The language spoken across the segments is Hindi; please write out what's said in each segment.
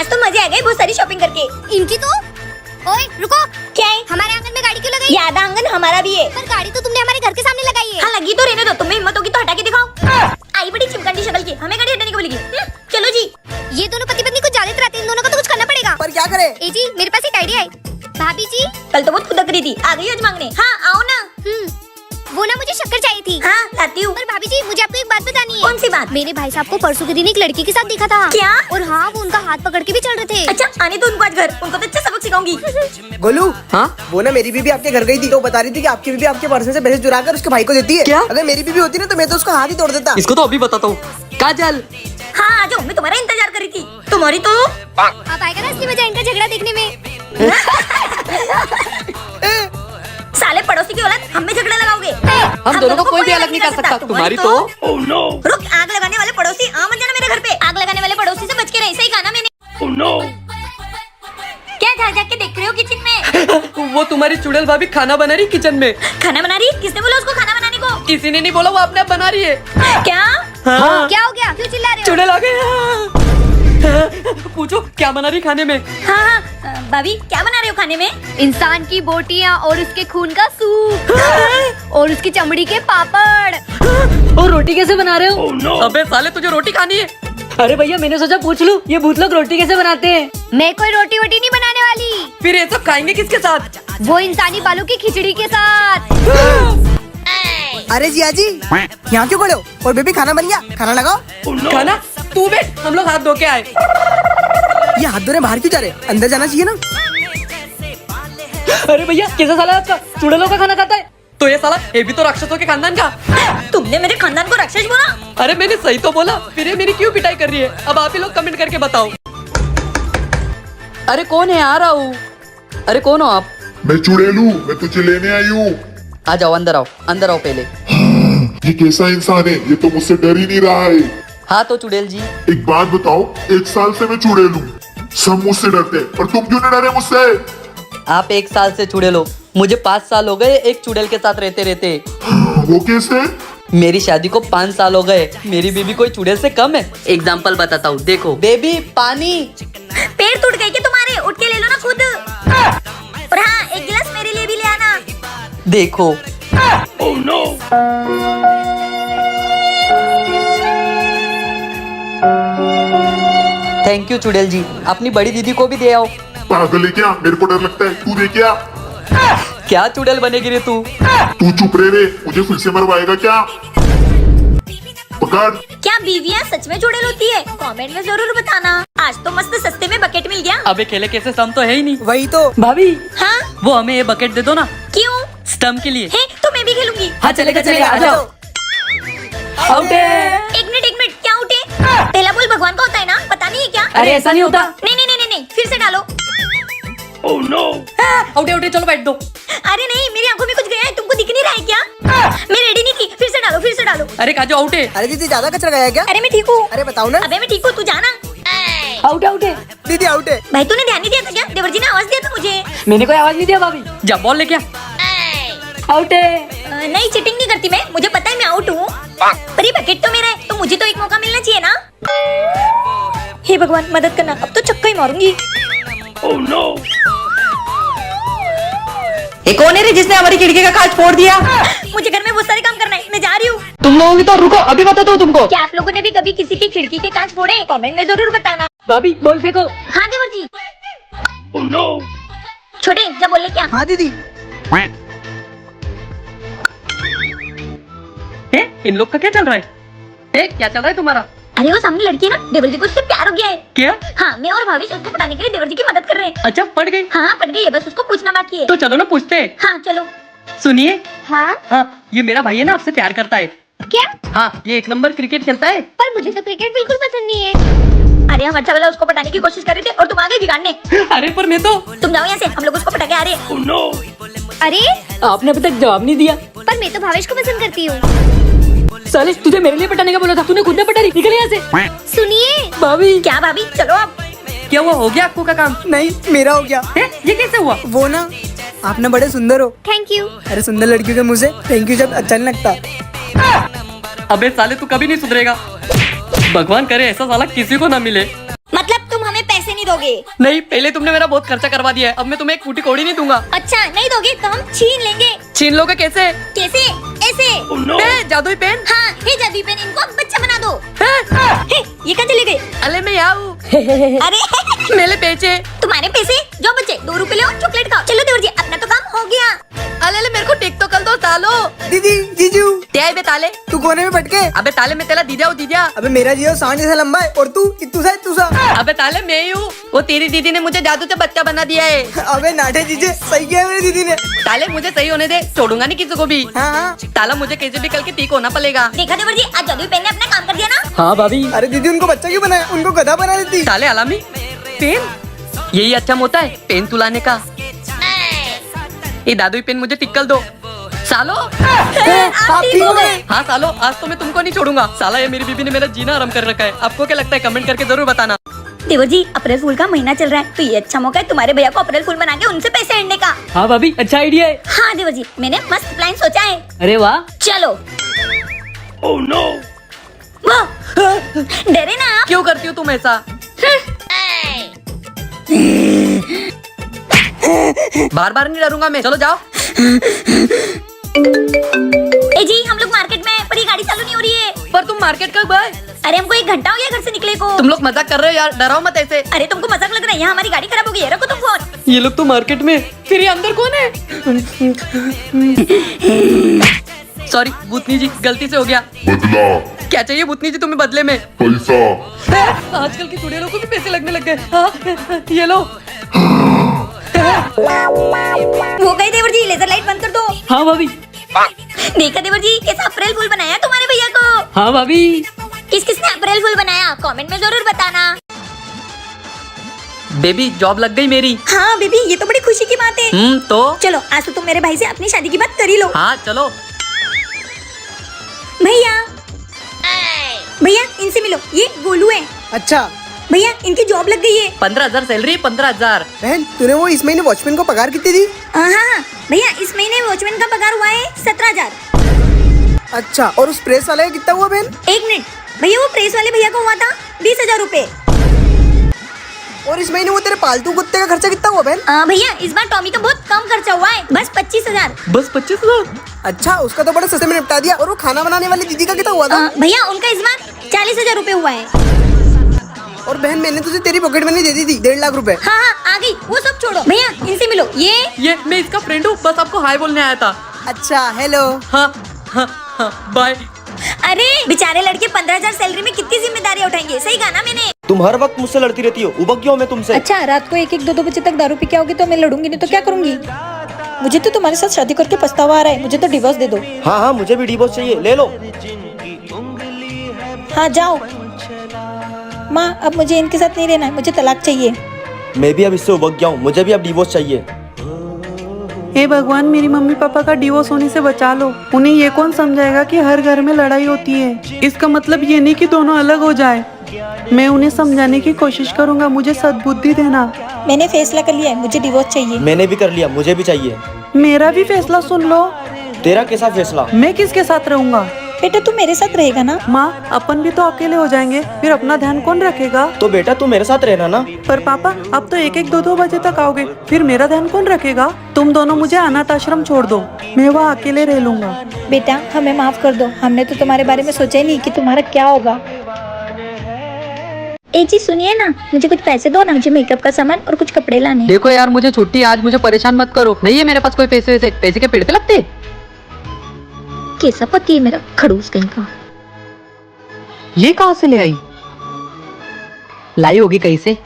आज तो मजे आ गए बहुत सारी शॉपिंग करके। इनकी तो ओए रुको, क्या है? हमारे आंगन में गाड़ी क्यों लगाई? ये आधा आंगन हमारा भी है। पर गाड़ी तो तुमने हमारे घर के सामने लगाई है। हाँ लगी तो रहने दो, तुम्हें हिम्मत होगी तो हटा के दिखाओ। आई बड़ी चिमकंडी शक्ल की, हमें गाड़ी हटाने को बोलेगी। चलो जी। ये दोनों पति पत्नी कुछ ज्यादा इतराते हैं, इन दोनों को तो कुछ करना पड़ेगा। पर क्या करे? ए जी मेरे पास एक आइडिया है। भाभी जी कल तो बहुत खुदक रही थी, आ गई आज मांगने। हाँ आओ ना। वो ना मुझे शक्कर चाहिए थी। हाँ लाती हूँ। पर भाभी जी मुझे आपको एक बात बतानी है। कौन सी बात? मेरे भाई साहब को परसों के दिन एक लड़की के साथ देखा था। क्या? और हाँ वो उनका हाथ पकड़ के भी चल रहे थे। अच्छा आने दो उनको आज घर, उनको तो अच्छा सबक सिखाऊंगी। गोलू, हाँ वो ना मेरी बीबी आपके घर गई थी तो बता रही थी कि आपकी बीबी आपके पर्स से पैसे चुरा कर उसके भाई को देती है। क्या? अगर मेरी बीबी होती ना तो मैं तो उसका हाथ ही तोड़ देता। इसको तो अभी बताता हूँ। काजल हाँ आ जाओ, मैं तुम्हारा इंतजार कर रही थी। तुम्हारी तो आप आएगा ना असली मजा इनका झगड़ा देखने में। साले पड़ोसी की औलाद हम में झगड़ा लगाओगे। हम दोनों को कोई भी अलग नहीं कर सकता। तुम्हारी तो रुक, आग लगाने वाले पड़ोसी आ मत जाना मेरे घर पे। आग लगाने वाले पड़ोसी से बच के रहे, सही कहा ना मैंने। क्या झाँक झाँक के देख रहे हो किचन में? वो तुम्हारी चुड़ैल भाभी खाना बना रही किचन में। खाना बना रही? किसने बोला उसको खाना बनाने को? किसी ने नहीं बोला, वो अपने आप बना रही है। क्या? हाँ। क्या हो गया, क्यों चिल्ला रहे हो? चुड़ैल आ गए। पूछो क्या बना रही खाने में? हाँ भाभी क्या बना रहे हो खाने में? इंसान की बोटियां और उसके खून का सूप और उसकी चमड़ी के पापड़। और रोटी कैसे बना रहे हो? अबे साले तुझे रोटी खानी है? अरे भैया मैंने सोचा पूछ लूं, ये भूत लोग रोटी कैसे बनाते हैं? मैं कोई रोटी वोटी नहीं बनाने वाली। फिर ये सब खाएंगे किसके साथ? वो इंसानी बालों की खिचड़ी के साथ। अरे जिया जी यहाँ क्यों खड़े हो? और बेबी खाना बन गया, खाना लगाओ। खाना? तू बैठ, हम लोग हाथ धो के आए। ये हाथ धोने बाहर क्यों जा रहे? अंदर जाना चाहिए ना। अरे भैया कैसा साला है आपका, चुड़ैलों का खाना खाता है? तो ये साला ये भी तो राक्षसों के खानदान का। तुमने मेरे खानदान को राक्षस बोला? अरे मैंने सही तो बोला, फिर ये मेरी क्यों पिटाई कर रही है? अब आप ही लोग कमेंट करके बताओ। अरे कौन है? आ रहा हूँ। अरे कौन हो आप? मैं चुड़ैल हूँ, मैं तुझे लेने आई हूँ। आ जाओ, अंदर आओ, अंदर आओ पहले। ये कैसा इंसान है? ये तो मुझसे डर ही नहीं रहा है। हाँ तो चुड़ैल जी, एक बात बताओ, 1 साल से मैं चुड़ैल हूँ, सब मुझसे डरते हैं, पर तुम क्यों नहीं डरे मुझसे? आप 1 साल से चुड़ैल हो, मुझे 5 साल हो गए एक चुड़ैल के साथ रहते रहते। वो कैसे? मेरी शादी को 5 साल हो गए, मेरी बेबी कोई चुड़ैल से कम है? एग्जाम्पल बताता हूँ, देखो। बेबी पानी। पैर टूट गए क्या तुम्हारे? उठ के ले लो ना खुद। और हाँ एक गिलास मेरे लिए भी ले आना। देखो। थैंक यू चुड़ैल जी, अपनी बड़ी दीदी को भी दे आओ। पागल है क्या? मेरे को डर लगता है, तू दे क्या? क्या चुड़ैल बनेगी रे तू? तू चुप रहे रे, मुझे फिर से मरवाएगा क्या? पकड़। क्या बीवियाँ सच में चुड़ैल होती है? कमेंट में जरूर बताना। आज तो मस्त सस्ते में बकेट मिल गया। अबे खेले कैसे, स्टम्प तो है ही नहीं। वही तो। भाभी हाँ वो हमें ये बकेट दे दो ना, क्यों? स्टम्प के लिए। है तो मैं भी खेलूंगी। हाँ चलेगा चलेगा, आ जाओ। आउट है। एक मिनट क्या उठे? पहला बोल भगवान का होता है ना, पता नहीं है क्या? अरे ऐसा नहीं होता। नहीं फिर से डालो। आउट है, चलो बैठ दो। अरे नहीं मेरी आंखों में कुछ गया है, तुमको दिख नहीं रहा है क्या? मैं रेडी नहीं की, फिर से डालो। अरे काजू आउट है। अरे दीदी ज्यादा कचरा गया है क्या? अरे मैं ठीक हूँ। अरे बताओ ना। अबे मैं ठीक हूँ, तू जाना। आउट है। दीदी आउट है। भाई तूने ध्यान नहीं दिया था क्या? देवर जी ने आवाज दिया था मुझे। मैंने कोई आवाज नहीं दिया भाभी। जा बॉल लेके आ। आउट है। नहीं चीटिंग नहीं करती मैं, मुझे पता है मैं आउट हूँ। पर ये बकेट तो मेरा है, तो मुझे तो एक मौका मिलना चाहिए ना। हे भगवान मदद करना, अब तो छक्का ही मारूंगी। ये कौन है रे जिसने हमारी खिड़की का कांच फोड़ दिया? मुझे घर में बहुत सारे काम करना है, मैं जा रही हूँ। तुम लोगों की तो रुको, अभी बताता हूँ तुमको। क्या आप लोगों ने भी कभी किसी की खिड़की के कांच फोड़े? कमेंट में जरूर बताना। भाभी बॉल फेंको। हाँ देवर जी। छोटे जब बोले क्या? हाँ दीदी। इन लोग का क्या चल रहा है? क्या चल रहा है तुम्हारा? अरे वो सामने लड़की है ना, देवर जी को उससे प्यार हो गया है। क्या? हाँ मैं और भाभी उसको पटाने के लिए देवर जी की मदद कर रहे हैं। अच्छा पड़ गई? हाँ पट गई है, बस उसको पूछना बाकी है। तो चलो ना पूछते हैं। हाँ चलो। सुनिए। हाँ हाँ ये मेरा भाई है ना, आपसे प्यार करता है। क्या? हाँ ये 1 नंबर क्रिकेट खेलता है। पर मुझे तो क्रिकेट बिल्कुल पसंद नहीं है। अरे हम अच्छा वाला उसको पटाने की कोशिश कर रहे थे और तुम आ गए बिगाड़ने। अरे पर मैं तो। तुम जाओ यहाँ से, हम लोग उसको पटा के आ रहे हैं। अरे आपने अभी तक जवाब नहीं दिया। पर मैं तो भावेश को पसंद करती हूँ। साले तुझे मेरे लिए पटाने का बोला था, तूने खुद ने पटा ली। निकल यहाँ से। सुनिए भाभी क्या भाभी? चलो अब। क्या हुआ, हो गया आपको का काम? नहीं मेरा हो गया। ये कैसे हुआ? वो ना आप ना बड़े सुंदर हो। Thank you. अरे सुंदर लड़कियों के मुँह से थैंक यू जब अच्छा नहीं लगता। अबे साले तू कभी नहीं सुधरेगा। भगवान करे ऐसा साला किसी को ना मिले। मतलब तुम हमें पैसे नहीं दोगे? नहीं, पहले तुमने मेरा बहुत खर्चा करवा दिया है, अब मैं तुम्हें एक फूटी कौड़ी नहीं दूंगा। अच्छा नहीं दोगे तो हम छीन लेंगे। छीन लोगे कैसे? कैसे? ऐसे। जादुई पेन। हाँ, हे जादुई पेन, इनको अब बच्चा बना दो। है? हे, ये कहाँ चले गए? अरे मैं यहाँ हूँ। अरे मेरे पैसे। तुम्हारे पैसे? जो बच्चे 2 रुपए ले और चॉकलेट खाओ। चलो देवर जी, अपना तो काम हो गया। अले मेरे को टिक तो कर दो तालो। दीदी जीजू क्या है बे ताले? तू कोने में पटके। अबे ताले में तेरा दीदा हूँ दीदा। अबे मेरा जियो सांड जैसा लंबा है और तू इत्तू सा इत्तू सा। अबे ताले मैं ही हूँ, वो तेरी दीदी ने मुझे जादू से बच्चा बना दिया है। अबे नाटे जीजे, सही किया मेरी दीदी ने। ताले मुझे सही होने दे, छोड़ूंगा नहीं किसी को भी। हाँ हाँ। ताला मुझे कैसे भी कल के ठीक होना पड़ेगा। देखा देवर जी, आज जादुई पेन ने अपना काम कर दिया ना। हाँ भाभी। अरे दीदी उनको बच्चा क्यों बनाया? उनको गधा बना देती। ताले अलामी पेन, यही अच्छा होता है पेन तुलाने का। ये दादुई पेन मुझे टिक्कल दो सालो। आप ठीक हो गए? हाँ सालो, आज तो मैं तुमको नहीं छोड़ूंगा। साला ये मेरी बीबी ने मेरा जीना आराम कर रखा है। आपको क्या लगता है? कमेंट करके जरूर बताना। देवर जी, अप्रैल फूल का महीना चल रहा है, तो ये अच्छा मौका है तुम्हारे भैया को अप्रैल फूल बना के उनसे पैसे लेने का। हाँ भाभी, अच्छा आइडिया है। हाँ देवर जी, मैंने मस्त प्लान सोचा है। अरे वाह। चलो। Oh no. वो डरे ना आप? क्यों करती हो तुम ऐसा? बार बार नहीं डरूंगा मैं, चलो जाओ। ए जी, हम लोग मार्केट में हैं, पर ये गाड़ी चालू नहीं हो रही है। पर तुम मार्केट कब गए? अरे हमको 1 घंटा हो गया घर से निकले को। तुम लोग मजाक कर रहे हो यार, डराओ मत ऐसे। अरे तुमको मजाक लग रहा है? यहाँ हमारी गाड़ी खराब हो गई है, रखो तुम फोन। ये लोग तो मार्केट में, फिर ये अंदर कौन है? सॉरी भूतनी जी, गलती से हो गया। बदला, क्या चाहिए भूतनी जी तुम्हें बदले में? पैसा। आजकल की चुड़ैलों को भी पैसे लगने लग गए। हाँ, ये लो। वो गई देवर जी, लेजर लाइट बंद कर दो। हाँ भाभी। देखा देवर जी, कैसा अप्रैल फूल बनाया तुम्हारे भैया को। हाँ भाभी। किस किसने अप्रैल फूल बनाया, कमेंट में जरूर बताना। बेबी जॉब लग गई मेरी। हाँ बेबी, ये तो बड़ी खुशी की बात है। तो चलो, आज तो तुम मेरे भाई से अपनी शादी की बात कर ही लो। हाँ चलो। भैया भैया, इनसे मिलो, ये गोलू है। अच्छा भैया, इनकी जॉब लग गई है। 15,000 सैलरी, 15,000। बहन, तूने वो इस महीने वॉचमैन को पगार कितनी दी? हाँ हाँ भैया, इस महीने वॉचमैन का पगार हुआ है 17,000। अच्छा, और उस प्रेस वाले का कितना हुआ बहन? 1 मिनट भैया, वो प्रेस वाले भैया को हुआ था 20,000 रूपए। और इस महीने वो तेरे पालतू कुत्ते का खर्चा कितना हुआ बहन? भैया, इस बार टॉमी का बहुत कम खर्चा हुआ है, बस 25,000। बस 25,000? अच्छा, उसका तो बड़ा सस्ते में निपटा दिया। और वो खाना बनाने वाली दीदी का कितना हुआ था? भैया, उनका इस बार 40,000 रूपए हुआ है। और बहन, मैंने तुझे तेरी पॉकेट मनी दे दी थी 1.5 लाख रुपए। हाँ हाँ, आ गई, वो सब छोड़ो। भैया, इनसे मिलो, ये मैं इसका फ्रेंड हूँ, बस आपको हाय बोलने आया था। अच्छा, हेलो। हाँ हाँ हाँ, बाय। अरे बेचारे लड़के 15,000 सैलरी में कितनी जिम्मेदारियां उठाएंगे, सही कहा ना मैंने। तुम हर वक्त मुझसे लड़ती रहती हो, उबक गया हूं मैं तुमसे। अच्छा, रात को 1-1, 2-2 बजे तक दारू पी के आओगी तो मैं लड़ूंगी, नहीं तो क्या करूंगी? मुझे तो तुम्हारे साथ शादी करके पछतावा आ रहा है, मुझे तो डिवोर्स दे दो। हाँ हाँ, मुझे भी डिवोर्स चाहिए, ले लो। हाँ जाओ। माँ, अब मुझे इनके साथ नहीं रहना है, मुझे तलाक चाहिए। मैं भी अब इससे उबक गया हूँ, मुझे भी अब डिवोर्स चाहिए। हे भगवान, मेरी मम्मी पापा का डिवोर्स होने से बचा लो। उन्हें ये कौन समझाएगा कि हर घर में लड़ाई होती है। इसका मतलब ये नहीं कि दोनों अलग हो जाए। मैं उन्हें समझाने की कोशिश करूंगा, मुझे सद्बुद्धि देना। मैंने फैसला कर लिया है, मुझे डिवोर्स चाहिए। मैंने भी कर लिया, मुझे भी चाहिए। मेरा भी फैसला सुन लो। तेरा कैसा फैसला? मैं किसके साथ रहूंगा? बेटा, तू मेरे साथ रहेगा ना? माँ, अपन भी तो अकेले हो जाएंगे, फिर अपना ध्यान कौन रखेगा? तो बेटा तू मेरे साथ रहना ना। पर पापा, अब तो 1-1, 2-2 बजे तक आओगे, फिर मेरा ध्यान कौन रखेगा? तुम दोनों मुझे अनाथ आश्रम छोड़ दो, मैं वहाँ अकेले रह लूंगा। बेटा, हमें माफ कर दो, हमने तो तुम्हारे बारे में सोचा ही नहीं कि तुम्हारा क्या होगा। एक चीज सुनिए ना, मुझे कुछ पैसे दो ना, मुझे मेकअप का सामान और कुछ कपड़े लाने। देखो यार, मुझे छुट्टी, आज मुझे परेशान मत करो। नहीं है मेरे पास कोई पैसे वैसे, पैसे के पेड़ पे लगते। कैसा पति है मेरा, खड़ूस कहीं का। ये कहाँ से ले आई? लाई होगी कहीं से।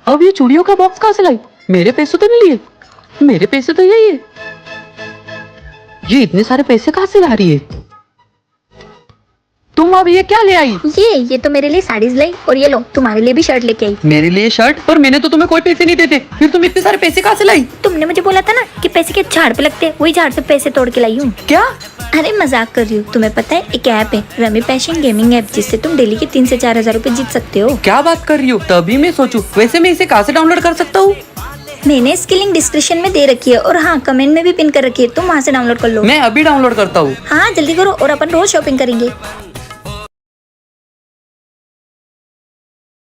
अब ये चूड़ियों का बॉक्स कहाँ से लाई? मेरे पैसे तो नहीं लिए, मेरे पैसे तो यही है। ये इतने सारे पैसे कहाँ से ला रही है? तुम अब ये क्या ले आई? ये तो मेरे लिए साड़ीज लाई, और ये लो तुम्हारे लिए भी शर्ट लेके आई। मेरे लिए शर्ट? पर मैंने तो तुम्हें कोई पैसे नहीं देते, फिर तुम इतने सारे पैसे कहाँ से लाई? तुमने मुझे बोला था ना कि पैसे के झाड़ पे लगते, वही झाड़ से पैसे तोड़ के लाई हूँ। क्या? अरे मजाक कर रही हूँ। तुम्हें पता है, एक ऐप है रमी पैशन गेमिंग ऐप, जिससे तुम डेली के 3 से 4 हजार रूपए जीत सकते हो। क्या बात कर रही हो? तभी मैं सोचूं, वैसे मैं इसे कहाँ से डाउनलोड कर सकता हूँ? मैंने इसकी लिंक डिस्क्रिप्शन में दे रखी है, और हाँ, कमेंट में भी पिन कर रखी है, तुम वहाँ से डाउनलोड कर लो। मैं अभी डाउनलोड करता हूँ। हाँ जल्दी करो, और अपन रोज शॉपिंग करेंगे।